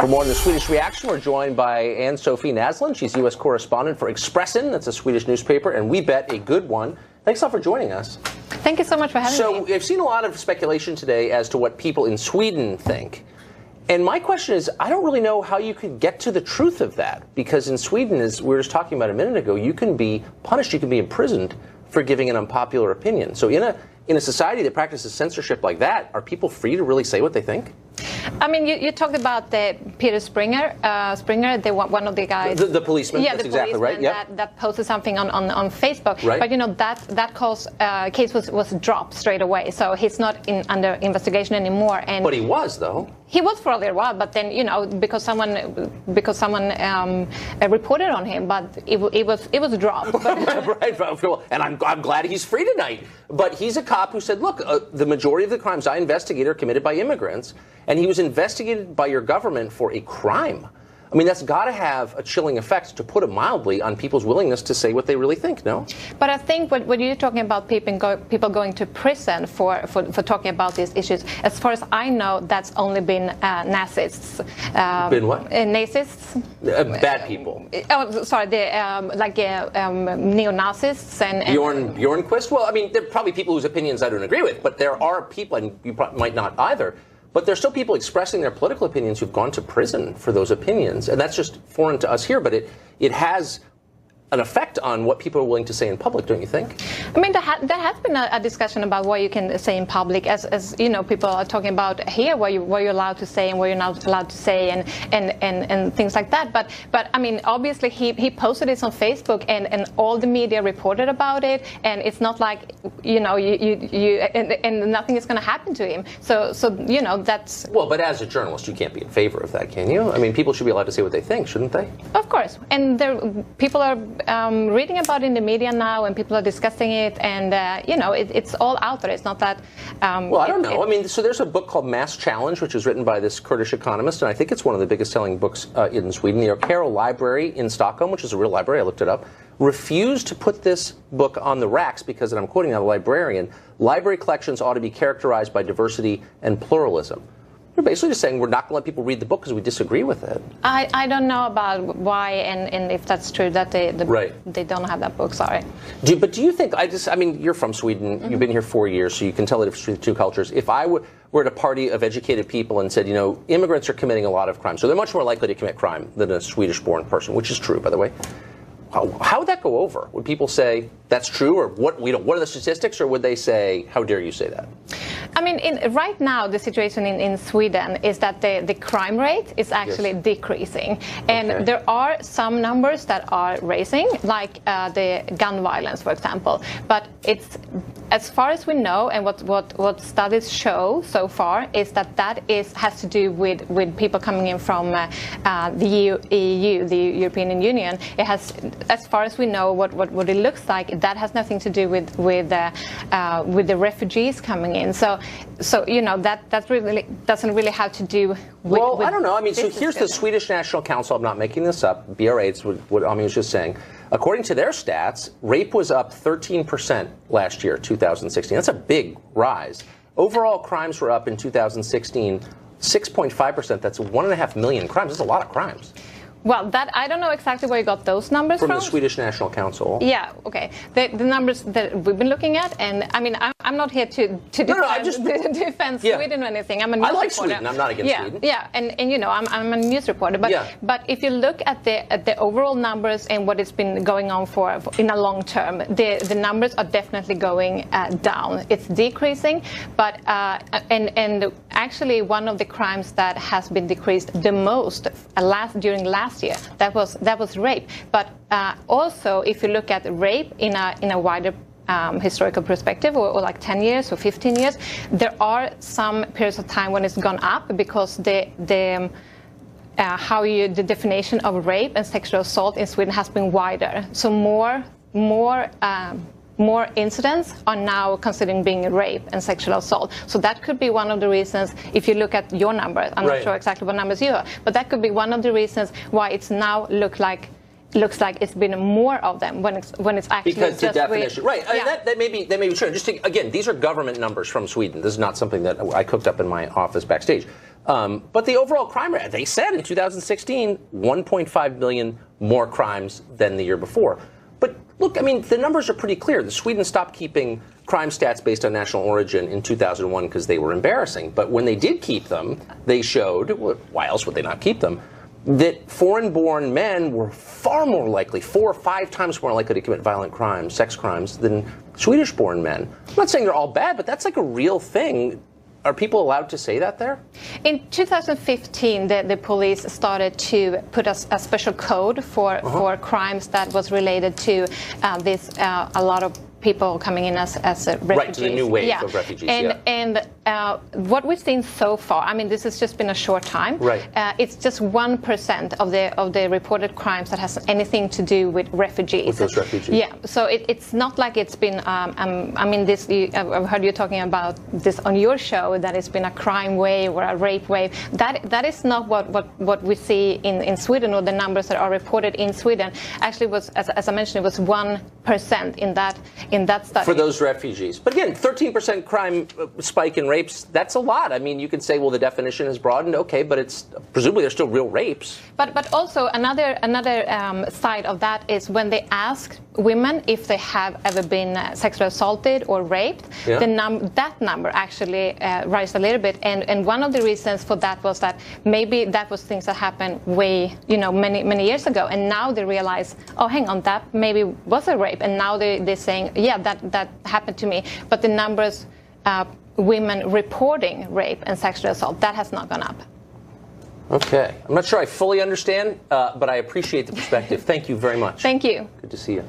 For more on the Swedish reaction, we're joined by Ann-Sofie Naslund. She's U.S. correspondent for Expressen. That's a Swedish newspaper, and we bet a good one. Thanks a lot for joining us. Thank you so much for having me. So I've seen a lot of speculation today as to what people in Sweden think. And my question is, I don't really know how you could get to the truth of that. Because in Sweden, as we were just talking about a minute ago, you can be punished, you can be imprisoned for giving an unpopular opinion. So in a society that practices censorship like that, are people free to really say what they think? I mean, you talked about Peter Springer, one of the guys. The policeman, yeah, that's exactly right. Yep. That posted something on Facebook. Right. But, you know, that case was dropped straight away. So he's not under investigation anymore. But he was, though. He was for a little while, but then, you know, because someone reported on him, but it was dropped. Right. And I'm glad he's free tonight. But he's a cop who said, look, the majority of the crimes I investigate are committed by immigrants, and he was investigated by your government for a crime. I mean, that's got to have a chilling effect, to put it mildly, on people's willingness to say what they really think, no? But I think when you're talking about people going to prison for talking about these issues, as far as I know, that's only been Nazists. Been what? Nazists. Bad people. Oh, sorry, neo-Nazis and Bjornquist? Well, I mean, there are probably people whose opinions I don't agree with, but there are people, and you might not either, but there's still people expressing their political opinions who've gone to prison for those opinions. And that's just foreign to us here, but it has an effect on what people are willing to say in public, don't you think? I mean, there has been a discussion about what you can say in public, as you know, people are talking about here, what you're allowed to say and what you're not allowed to say, and things like that. But I mean, obviously he posted this on Facebook, and all the media reported about it, and it's not like, you know, and nothing is going to happen to him. So you know, that's well. But as a journalist, you can't be in favor of that, can you? I mean, people should be allowed to say what they think, shouldn't they? Of course, and people are reading about it in the media now, and people are discussing it, and you know, it's all out there. It's not that. Well, I don't know. I mean, so there's a book called Mass Challenge, which is written by this Kurdish economist, and I think it's one of the biggest-selling books in Sweden. The O'Carroll Library in Stockholm, which is a real library, I looked it up, refused to put this book on the racks because, and I'm quoting now the librarian, library collections ought to be characterized by diversity and pluralism. You're basically just saying we're not going to let people read the book because we disagree with it. I don't know about why and if that's true that they don't have that book. Sorry. But do you think, I mean, you're from Sweden. Mm-hmm. You've been here 4 years, so you can tell the difference between the two cultures. If I were at a party of educated people and said, you know, immigrants are committing a lot of crime, so they're much more likely to commit crime than a Swedish-born person, which is true, by the way. How would that go over? Would people say that's true, or what are the statistics, or would they say, how dare you say that? I mean, right now, the situation in Sweden is that the crime rate is actually decreasing. And there are some numbers that are rising, like the gun violence, for example. But it's, as far as we know, and what studies show so far, is that has to do with people coming in from the EU, the European Union. It has, as far as we know, what it looks like, that has nothing to do with the refugees coming in. So you know, that really doesn't really have to do with. Well, I don't know. I mean, so here's the Swedish National Council. I'm not making this up. BRA, it's what Ami was just saying. According to their stats, rape was up 13% last year, 2016. That's a big rise. Overall crimes were up in 2016, 6.5%. That's 1.5 million crimes. That's a lot of crimes. Well, I don't know exactly where you got those numbers from. From the Swedish National Council. Yeah, okay. The numbers that we've been looking at, and I mean, I'm not here to defend Sweden or anything. I'm a news I like reporter. Sweden. I'm not against Sweden. Yeah, and you know, I'm a news reporter. But if you look at the overall numbers and what it's been going on for in a long term, the numbers are definitely going down. It's decreasing, but and actually one of the crimes that has been decreased the most during last year, that was rape. But also, if you look at rape in a wider historical perspective, or like 10 years or 15 years, there are some periods of time when it's gone up because the definition of rape and sexual assault in Sweden has been wider. So more incidents are now considering being rape and sexual assault. So that could be one of the reasons, if you look at your numbers, I'm not sure exactly what numbers you have, but that could be one of the reasons why it's now looks like it's been more of them when it's actually because just the definition, right? Yeah. That may be true. Just again, these are government numbers from Sweden. This is not something that I cooked up in my office backstage. But the overall crime rate, they said in 2016, 1.5 million more crimes than the year before. But look, I mean, the numbers are pretty clear. Sweden stopped keeping crime stats based on national origin in 2001 because they were embarrassing. But when they did keep them, they showed, why else would they not keep them, that foreign-born men were far more likely, 4 or 5 times more likely to commit violent crimes, sex crimes, than Swedish-born men. I'm not saying they're all bad, but that's like a real thing. Are people allowed to say that there? In 2015, the police started to put a special code for crimes that was related to a lot of people coming in as refugees. Right, to the new wave of refugees, And what we've seen so far, I mean, this has just been a short time. Right. It's just 1% of the reported crimes that has anything to do with refugees. With those refugees. Yeah, so it's not like it's been, I mean, I've heard you talking about this on your show, that it's been a crime wave or a rape wave. That is not what we see in Sweden, or the numbers that are reported in Sweden. Actually, was as I mentioned, it was 1% in that study. For those refugees. But again, 13% crime spike in rapes, that's a lot. I mean, you could say, well, the definition is broadened, okay, but it's presumably there's still real rapes. But also another side of that is when they ask women if they have ever been sexually assaulted or raped, that number actually rises a little bit. And one of the reasons for that was that maybe that was things that happened many years ago, and now they realize, oh, hang on, that maybe was a rape, and now they're saying, yeah, that happened to me. But the numbers, women reporting rape and sexual assault, that has not gone up. Okay. I'm not sure I fully understand, but I appreciate the perspective. Thank you very much. Thank you. Good to see you.